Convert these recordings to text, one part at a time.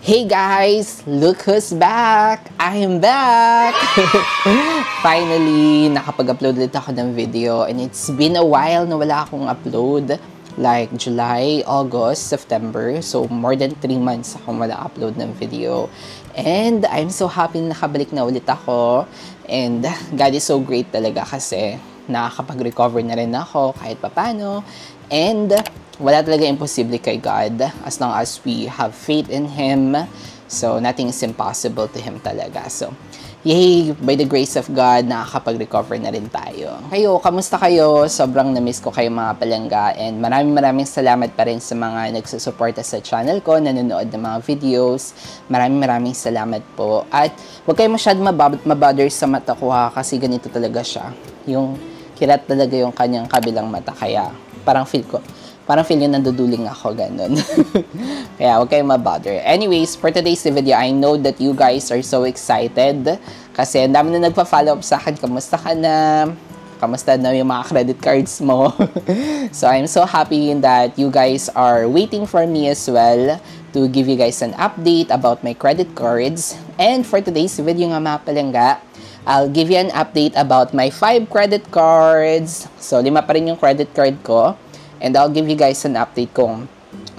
Hey guys! Look who's back! I am back! Finally, nakapag-upload ulit ako ng video and it's been a while na wala akong upload. Like July, August, September. So more than 3 months akong wala upload ng video. And I'm so happy na nakabalik na ulit ako. And God is so great talaga kasi nakakapag-recover na rin ako kahit papano. And wala talaga imposible kay God as long as we have faith in Him. So, nothing is impossible to Him talaga. So, yay! By the grace of God, nakakapag-recover na rin tayo. Kayo, kamusta kayo? Sobrang na-miss ko kayo mga palangga. And maraming salamat pa rin sa mga nagsusuporta sa channel ko, nanonood ng mga videos. Maraming salamat po. At huwag kayo masyadong mabother sa mata ko ha, kasi ganito talaga siya. Yung kirat talaga yung kanyang kabilang mata. Kaya parang feel yung nanduduling ako, ganun. Kaya huwag kayong mabother. Anyways, for today's video, I know that you guys are so excited. Kasi ang dami na nagpa-follow up sa akin. Kamusta ka na? Kamusta na yung mga credit cards mo? So, I'm so happy that you guys are waiting for me as well to give you guys an update about my credit cards. And for today's video nga mga palangga, I'll give you an update about my 5 credit cards. So, 5 pa rin yung credit card ko. And I'll give you guys an update kung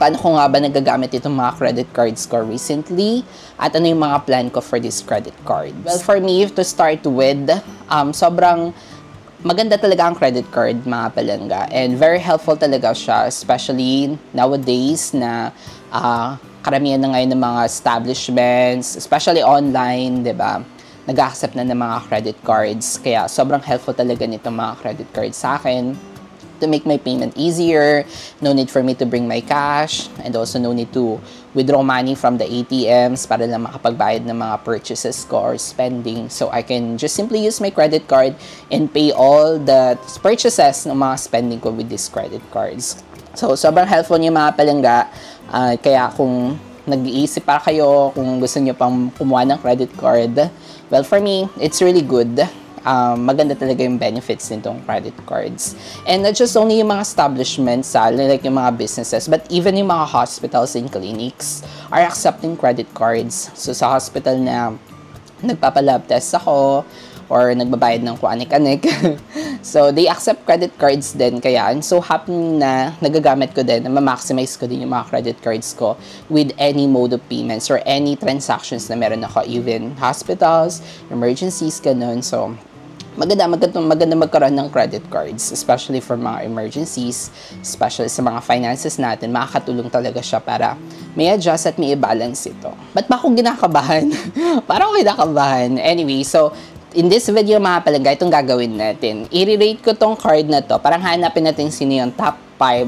paano ko nga ba nagagamit itong mga credit cards ko recently at ano yung mga plan ko for this credit card. Well, for me, to start with, sobrang maganda talaga ang credit card, mga palangga. And very helpful talaga siya, especially nowadays na karamihan na ngayon ng mga establishments, especially online, di ba? Nag-accept na ng mga credit cards. Kaya sobrang helpful talaga nitong mga credit cards sa akin to make my payment easier. No need for me to bring my cash and also no need to withdraw money from the ATMs para lang makapagbayad ng mga purchases ko or spending. So I can just simply use my credit card and pay all the purchases ng mga spending ko with these credit cards. So sobrang helpful niyo mga palangga. Kaya kung nag-iisip pa kayo kung gusto niyo pang kumuha ng credit card, well, for me, it's really good. Maganda talaga yung benefits nitong credit cards. And not just only yung mga establishments, like yung mga businesses, but even yung mga hospitals and clinics are accepting credit cards. So sa hospital na nagpapalab test ako or nagbabayad ng kuanik-anik, so they accept credit cards din. Kaya I'm so happy na nagagamit ko din, na ma-maximize ko din yung mga credit cards ko with any mode of payments or any transactions na meron ako, even hospitals, emergencies, ganun. So maganda magkaroon ng credit cards, especially for mga emergencies, especially sa mga finances natin. Makakatulong talaga siya para may adjust at may i-balance ito. Ba't ba akong ginakabahan? Parang ako ginakabahan. Anyway, so in this video mga palangga, itong gagawin natin. I-rate ko tong card na to. Parang hanapin natin sino yung top 5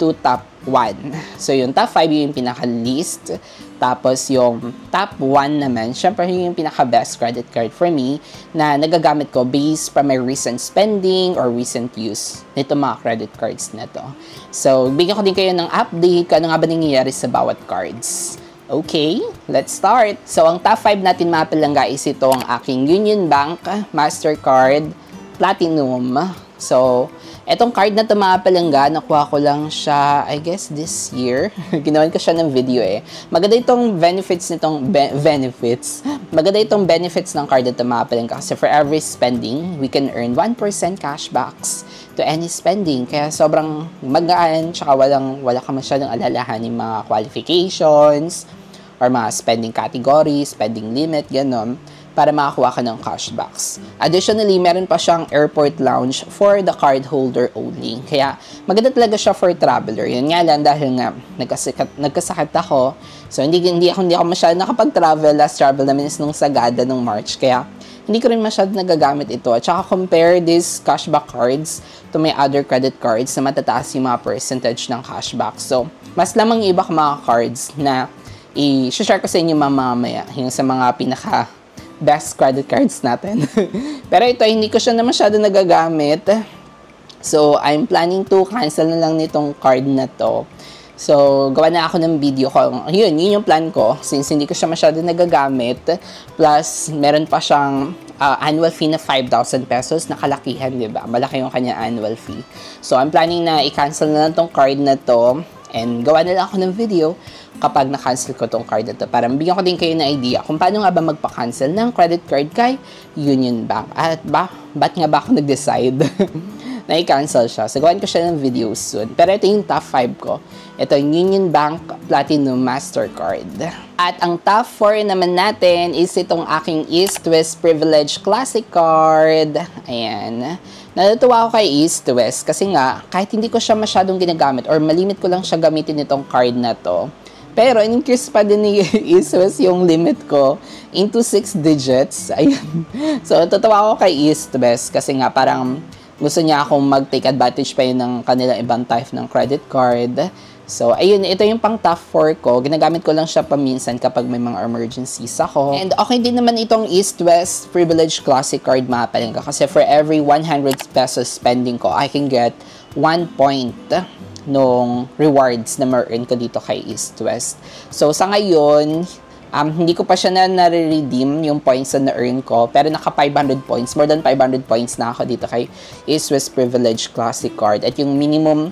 to top 1. So yung top 5 yung pinaka-least. Tapos yung top 1 naman, syempre yung pinaka-best credit card for me na nagagamit ko based from my recent spending or recent use nito mga credit cards na to. So bigyan ko din kayo ng update kung ano nga ba nangyayari sa bawat cards. Okay, let's start. So, ang top 5 natin mga palangga is ito ang aking Union Bank Mastercard Platinum. So, etong card na ito mga palangga, nakuha ko lang siya, I guess, this year. Ginawan ko siya ng video eh. Maganda itong benefits Maganda itong benefits ng card na ito mga palangga. Kasi for every spending, we can earn 1% cashbacks to any spending. Kaya sobrang magaan, tsaka wala ka masyadong alalahanin mga qualifications, or mga spending category, spending limit, gano'n, para makakuha ka ng cashbacks. Additionally, meron pa siyang airport lounge for the card holder only. Kaya, maganda talaga siya for traveler. Yun nga lang, dahil nga, nagkasakit ako. So, hindi ako masyado nakapag-travel. Last travel namin is nung Sagada nung March. Kaya, hindi ko rin masyado nagagamit ito. At saka, compare these cashback cards to my other credit cards na matataas yung mga percentage ng cashback. So, mas lamang iba ka mga cards na i-share ko sa inyo mamaya, yung sa mga pinaka-best credit cards natin. Pero ito, hindi ko siya na masyado nagagamit. So, I'm planning to cancel na lang nitong card na to. So, gawa na ako ng video ko. Yun yung plan ko. Since hindi ko siya masyado nagagamit. Plus, meron pa siyang annual fee na 5,000 pesos na kalakihan, diba? Malaki yung kanya annual fee. So, I'm planning na i-cancel na lang tong card na to. And gawa na lang ako ng video kapag na-cancel ko tong card na to. Para mabigyan ko din kayo ng idea kung paano nga ba magpa-cancel ng credit card kay Union Bank. At ba't nga ba ako nag-decide na i-cancel siya? So, gawin ko siya ng video soon. Pero ito yung top 5 ko. Ito yung Union Bank Platinum Mastercard. At ang top 4 naman natin is itong aking East West Privilege Classic Card. Ayan. Natutuwa ako kay East West kasi nga, kahit hindi ko siya masyadong ginagamit or malimit ko lang siya gamitin itong card na to, pero in-increase pa din ni East West yung limit ko into 6 digits. Ayan. So, natutuwa ako kay East West kasi nga parang gusto niya akong mag-take advantage pa yun ng kanilang ibang type ng credit card. So, ayun, ito yung pang top 4 ko. Ginagamit ko lang siya paminsan kapag may mga emergencies ako. And okay din naman itong East West Privilege Classic Card, mga palengka. Kasi for every 100 pesos spending ko, I can get 1 point nung rewards na ma-earn ko dito kay East West. So, sa ngayon, hindi ko pa siya na-redeem yung points na na-earn ko. Pero naka 500 points. More than 500 points na ako dito kay East West Privilege Classic Card. At yung minimum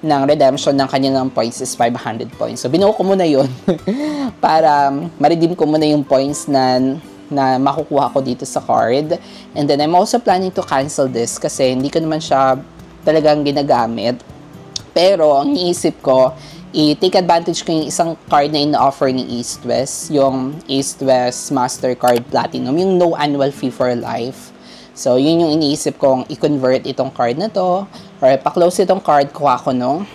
ng redemption ng kanilang points is 500 points. So, binuo ko muna yun para ma-redeem ko muna yung points na makukuha ko dito sa card. And then, I'm also planning to cancel this kasi hindi ko naman siya talagang ginagamit. Pero, ang iisip ko, i-take advantage ko yung isang card na ina-offer ni East West, yung East West Mastercard Platinum, yung no annual fee for life. So, yun yung iniisip kong i-convert itong card na to or pa-close itong card, kuha ko nung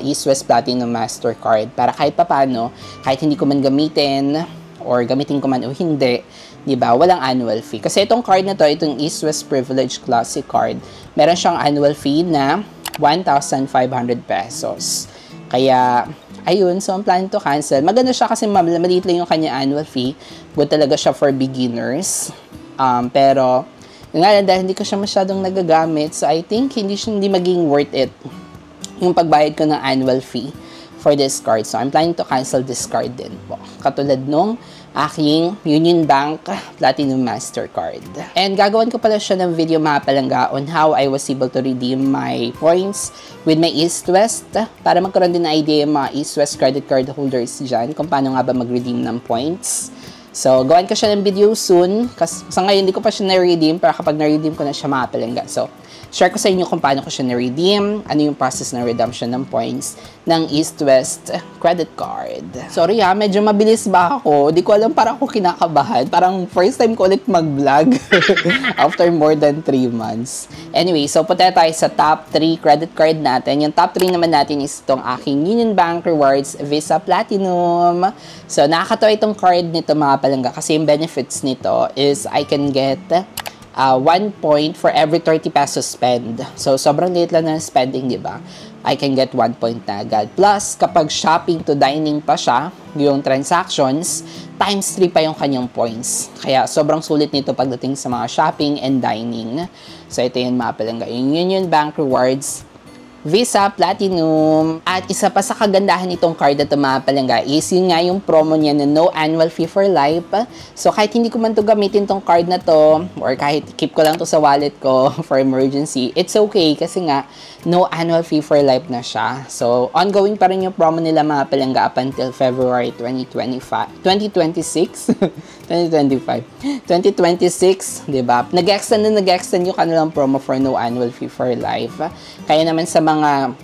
East West Platinum Mastercard para kahit papano, kahit hindi ko man gamitin or gamitin ko man o hindi, di ba, walang annual fee. Kasi itong card na to, itong East West Privilege Classic Card, meron siyang annual fee na 1,500 pesos. Kaya, ayun, so I'm planning to cancel. Maganda siya kasi maliit lang yung kanya annual fee. Good talaga siya for beginners. Pero, nga lang dahil hindi ko siya masyadong nagagamit, so I think hindi maging worth it yung pagbayad ko ng annual fee for this card. So I'm planning to cancel this card din po. Katulad nung aking Union Bank Platinum Mastercard. And gagawin ko pala siya ng video, mga palangga, on how I was able to redeem my points with my East West para magkaroon din ng idea yung mga East West credit card holders dyan kung paano nga ba mag-redeem ng points. So, gawin ko siya ng video soon. Kasi sa ngayon, hindi ko pa siya na-redeem. Pero kapag na-redeem ko na siya, mga palengga. So, share ko sa inyo kung paano ko siya na-redeem. Ano yung process ng redemption ng points ng East West credit card. Sorry medyo mabilis ba ako? Di ko alam, parang ako kinakabahan. Parang first time ko ulit mag-vlog after more than 3 months. Anyway, so punta tayo sa top 3 credit card natin. Yung top 3 naman natin is itong aking Union Bank Rewards Visa Platinum. So, nakakatawa itong card nito, mga palangga, kasi yung benefits nito is I can get 1 point for every 30 pesos spend. So, sobrang liit lang ng spending, di ba? I can get 1 point na agad. Plus, kapag shopping to dining pa siya, yung transactions, times 3 pa yung kanyang points. Kaya, sobrang sulit nito pagdating sa mga shopping and dining. So, ito yung mga palangga. Yung Union Bank Rewards Visa Platinum. At isa pa sa kagandahan nitong card na ito, mga palangga, is yun nga yung promo niya na no annual fee for life. So, kahit hindi ko man to gamitin tong card na to, or kahit keep ko lang to sa wallet ko for emergency, it's okay kasi nga, no annual fee for life na siya. So, ongoing pa rin yung promo nila, mga palangga, up until February 2026. 2026, diba? Nag-extend yung kanilang promo for no annual fee for life. Kaya naman sa mga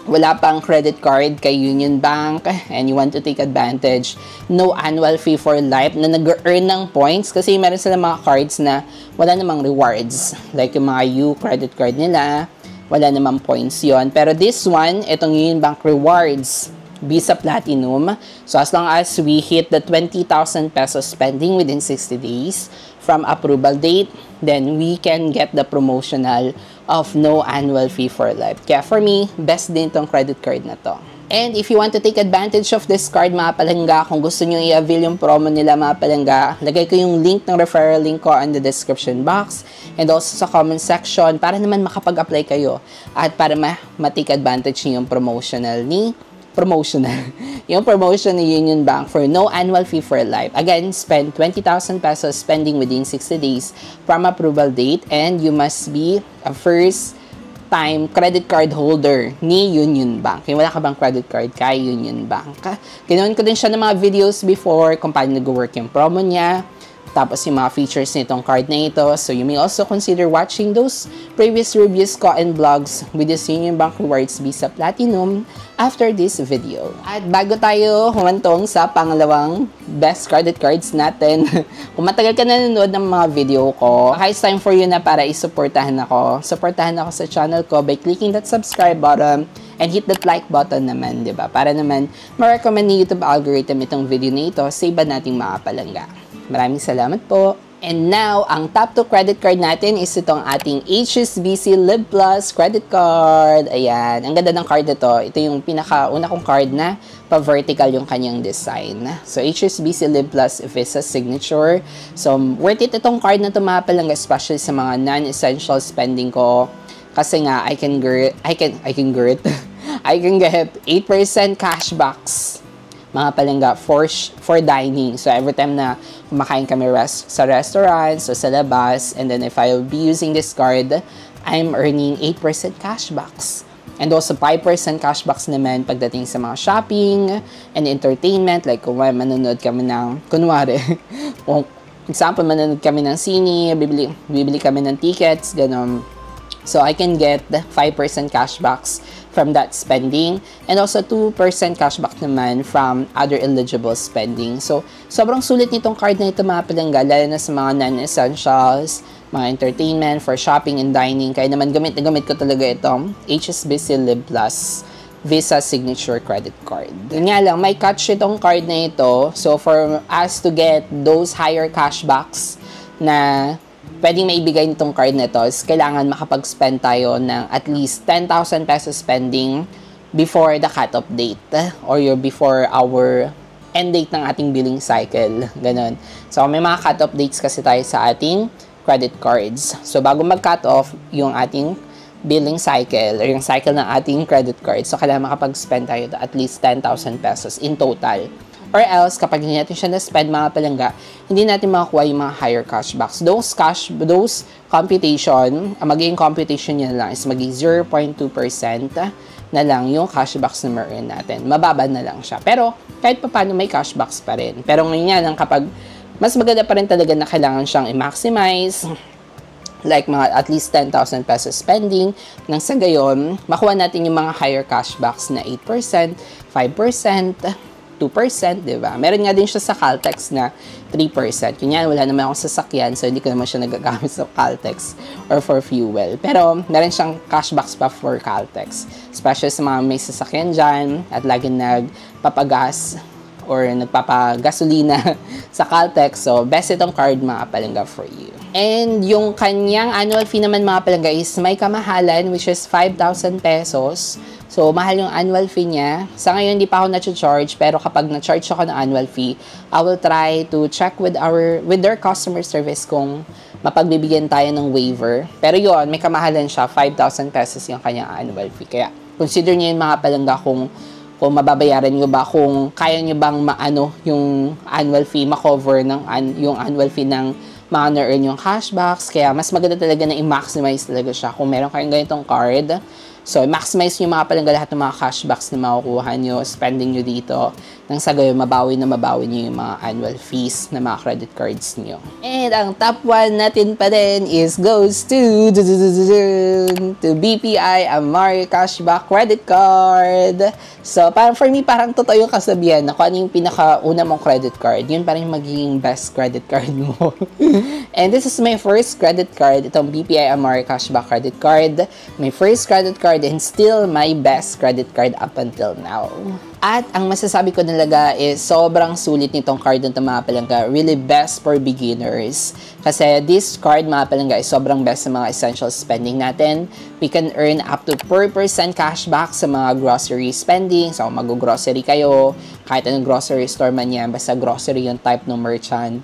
wala pang credit card kay Union Bank and you want to take advantage, no annual fee for life na nag-earn ng points kasi meron sila mga cards na wala namang rewards. Like yung mga U credit card nila, wala namang points yon. Pero this one, itong Union Bank Rewards Visa Platinum. So, as long as we hit the 20,000 pesos spending within 60 days from approval date, then we can get the promotional of no annual fee for life. Kaya for me, best din itong credit card na to. And if you want to take advantage of this card, mga palangga, kung gusto nyo i-avail yung promo nila, mga palangga, lagay ko yung link ng referral link ko in the description box and also sa comment section para naman makapag-apply kayo at para ma-take advantage nyo yung yung promotion ni Union Bank for no annual fee for life. Again, spend 20,000 pesos spending within 60 days from approval date and you must be a first time credit card holder ni Union Bank. Kung wala ka bang credit card kay Union Bank. Ginawan ko din siya ng mga videos before kung paano nag-work yung promo niya. Tapos yung mga features nitong card na ito. So you may also consider watching those previous reviews ko and vlogs with this Union Bank Rewards Visa Platinum after this video. At bago tayo humantong sa pangalawang best credit cards natin, kung matagal ka nanonood ng mga video ko, it's time for you na para isuportahan ako. Supportahan ako sa channel ko by clicking that subscribe button and hit that like button naman, di ba? Para naman ma-recommend ni YouTube algorithm itong video na ito sa iba nating mga palangga. Maraming salamat po. And now, ang top 2 credit card natin is itong ating HSBC Live Plus credit card. Ayan. Ang ganda ng card na to. Ito yung pinakauna kong card na pa-vertical yung kanyang design. So, HSBC Live Plus Visa Signature. So, worth it itong card na to mga palangga, especially sa mga non-essential spending ko. Kasi nga, I can get 8% cashbacks mga palangga for dining. So, every time na kumakain kami sa restaurants o sa labas, and then if I will be using this card, I'm earning 8% cashbacks. And also, 5% cashbacks naman pagdating sa mga shopping and entertainment. Like, kung manonood kami ng, kunwari, kung example, manonood kami ng sine, bibili kami ng tickets, gano'n. So, I can get 5% cashbacks from that spending. And also, 2% cashback naman from other eligible spending. So, sobrang sulit nitong card na ito mga palangga, lalo na sa mga non-essentials, mga entertainment, for shopping and dining. Kaya naman, gamit na gamit ko talaga itong HSBC Live Plus Visa Signature Credit Card. Yun nga lang, may catch itong card na ito. So, for us to get those higher cashbacks na pwedeng maibigay nitong card na ito, kailangan makapag-spend tayo ng at least 10,000 pesos spending before the cut-off date or before our end date ng ating billing cycle. Ganon. So, may mga cut-off dates kasi tayo sa ating credit cards. So, bago mag-cut off yung ating billing cycle or yung cycle ng ating credit card, so kailangan makapag-spend tayo at least 10,000 pesos in total. Or else, kapag hindi natin siya na-spend mga palangga, hindi natin makakuha yung mga higher cashbacks. Those computation, magiging computation niya lang is magiging 0.2% na lang yung cashbacks na ma-earn natin. Mababa na lang siya. Pero, kahit pa paano may cashbacks pa rin. Pero ngayon yan, kapag mas maganda pa rin talaga na kailangan siyang i-maximize, like mga at least 10,000 pesos spending, nang sa gayon, makuha natin yung mga higher cashbacks na 8%, 5%, 2%, di ba? Meron nga din siya sa Caltex na 3%. Kunyan, wala naman akong sasakyan, so hindi ko naman siya nagagamit sa Caltex or for fuel. Pero, meron siyang cashbacks pa for Caltex. Especially sa mga may sasakyan dyan at laging nagpapagas or nagpapagasolina sa Caltex. So, best itong card mga palangga for you. And yung kanyang annual fee naman mga palangga is may kamahalan, which is 5,000 pesos. So, mahal yung annual fee niya. Sa ngayon, hindi pa ako na-charge, pero kapag na-charge ako ng annual fee, I will try to check with their customer service kung mapagbibigyan tayo ng waiver. Pero yun, may kamahalan siya, 5,000 pesos yung kanyang annual fee. Kaya, consider niyo yung mga palangga kung mababayaran nyo ba, kung kaya nyo bang yung annual fee, makover yung annual fee ng mga na-earn yung cashbacks. Kaya, mas maganda talaga na i-maximize talaga siya kung meron kayong ganitong card. So, maximize nyo mga palangga lahat ng mga cashbacks na makukuha nyo, spending nyo dito. Nang sa gayon, mabawi nyo yung mga annual fees na mga credit cards nyo. And ang top 1 natin pa din is goes to BPI Amari Cashback Credit Card. So, for me, parang totoo yung kasabihan na kung ano yung pinakauna mong credit card, yun parang magiging best credit card mo. And this is my first credit card, itong BPI Amari Cashback Credit Card. My first credit card and still my best credit card up until now. At ang masasabi ko talaga is sobrang sulit nitong card ng mga palangga. Really best for beginners. Kasi this card mga palangga is sobrang best sa mga essential spending natin. We can earn up to 4% cashback sa mga grocery spending. So mag-grocery kayo, kahit anong grocery store man yan, basta grocery yung type ng merchant.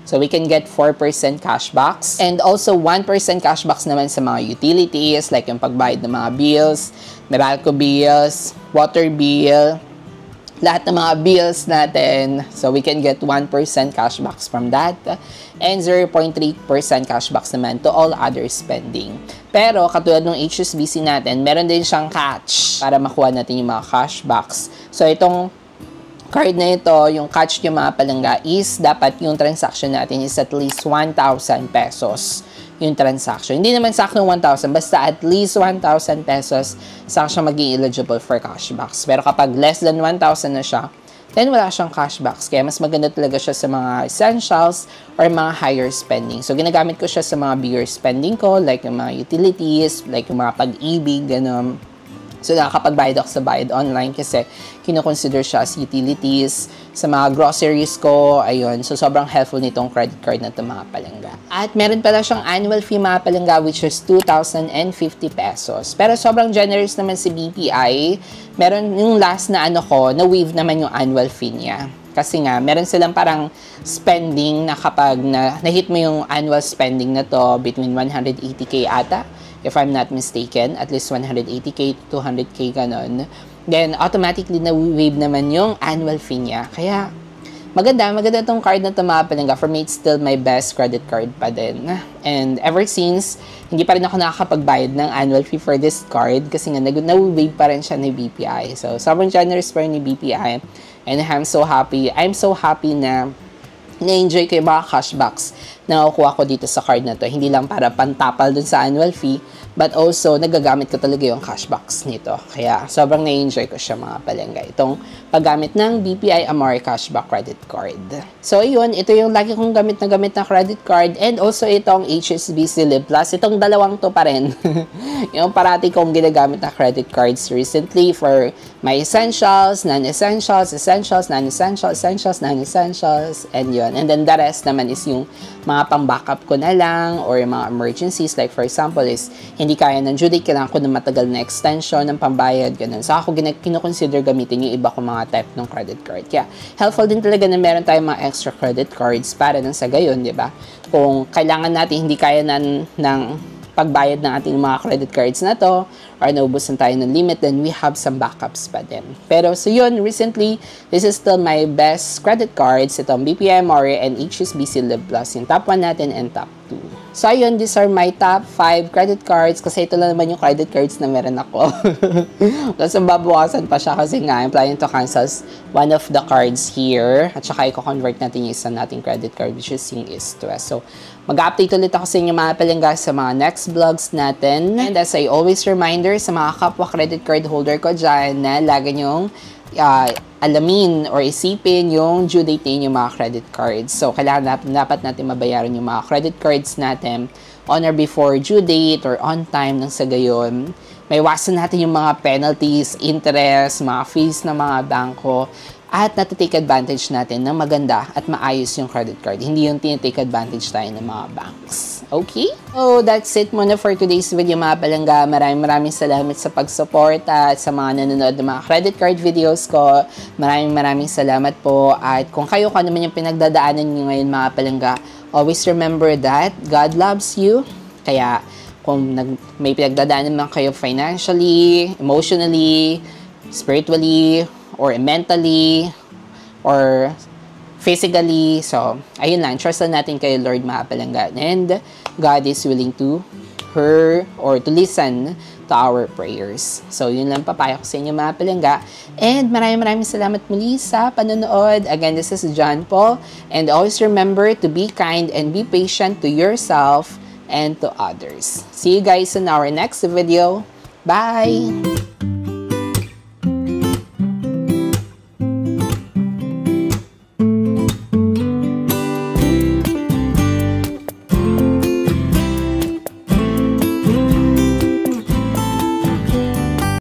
So, we can get 4% cashbacks. And also, 1% cashbacks naman sa mga utilities, like yung pagbayad ng mga bills, Meralco bills, water bill, lahat ng mga bills natin. So, we can get 1% cashbacks from that. And 0.3% cashbacks naman to all other spending. Pero, katulad ng HSBC natin, meron din siyang catch para makuha natin yung mga cashbacks. So, itong card na ito, yung catch nyo mga palangga is dapat yung transaction natin is at least 1,000 pesos yung transaction. Hindi naman saktong 1,000, basta at least 1,000 pesos saka siya maging eligible for cashbacks. Pero kapag less than 1,000 na siya, then wala siyang cashbacks. Kaya mas maganda talaga siya sa mga essentials or mga higher spending. So, ginagamit ko siya sa mga bigger spending ko, like yung mga utilities, like yung mga pag-ibig, gano'n. So, nakakapagbayad ako sa bayad online kasi kinoconsider siya as utilities. Sa mga groceries ko, ayun. So, sobrang helpful nitong credit card na ito mga palangga. At meron pala siyang annual fee mga palangga which is 2,050 pesos. Pero sobrang generous naman si BPI. Meron yung last na na-waive naman yung annual fee niya. Kasi nga, meron silang parang spending na kapag na-hit mo yung annual spending na to between 180k ata. If I'm not mistaken, at least 180k to 200k ganon. Then, automatically na-waive naman yung annual fee niya. Kaya, maganda tong card na ito mga palangga. For me, it's still my best credit card pa din. And ever since, hindi pa rin ako nakakapagbayad ng annual fee for this card kasi nga, na-waive pa rin siya ni BPI. So, sobrang generous pa rin ni BPI. And I'm so happy na na-enjoy ko yung mga cashbacks na nakukuha ko dito sa card na to. Hindi lang para pantapal dun sa annual fee, but also nagagamit ko talaga yung cashbacks nito. Kaya sobrang na-enjoy ko siya mga palangga. Itong paggamit ng BPI Amore Cashback Credit Card. So yun, ito yung lagi kong gamit na credit card and also itong HSBC Live Plus. Itong dalawang to pa rin. Yung parati kong ginagamit na credit cards recently for my essentials, non-essentials, essentials, non-essentials, essentials, non-essentials, and yun. And then the rest naman is yung mga pang-backup ko na lang or yung mga emergencies. Like for example is, hindi kaya ng due date, kailangan ko ng matagal na extension ng pambayad, ganun. So ako kinoconsider gamitin yung iba ko mga type ng credit card. Kaya helpful din talaga na meron tayong mga extra credit cards para nang sa gayon, di ba? Kung kailangan natin, hindi kaya ng pagbayad ng ating mga credit cards na to or naubusan tayo ng limit, then we have some backups pa din. Pero so yun, recently, this is still my best credit cards. Itong BPI Amore and HSBC Live Plus. Yung top 1 natin and top 2. So ayun, these are my top 5 credit cards kasi ito lang naman yung credit cards na meron ako. Tapos babawasan pa siya kasi nga, I'm planning to cancel one of the cards here. At saka i-convert natin yung isa nating credit card which is yung East West. So mag-update ulit ako sa inyo mga palangga sa mga next vlogs natin. And as I always reminder sa mga kapwa credit card holder ko dyan na lagi nyong alamin or isipin yung due date niyo yung mga credit cards. So, kailangan dapat natin mabayaran yung mga credit cards natin on or before due date or on time nang sa gayon. May iwasan natin yung mga penalties, interest, mga fees ng mga bangko at natitake advantage natin ng maganda at maayos yung credit card. Hindi yung tinitake advantage tayo ng mga banks. Okay? So, that's it muna for today's video mga palangga. Maraming salamat sa pag-support at sa mga nanonood ng mga credit card videos ko. Maraming salamat po. At kung kayo naman yung pinagdadaanan nyo ngayon mga palangga, always remember that God loves you. Kaya, kung may pinagdadaanan naman kayo financially, emotionally, spiritually, or mentally, or physically. So, ayun lang. Trust lang natin kay Lord mga palangga. And God is willing to hear or to listen to our prayers. So, yun lang papayo ko sa inyo mga palangga. And maraming salamat muli sa panonood. Again, this is John Paul. And always remember to be kind and be patient to yourself and to others. See you guys in our next video. Bye!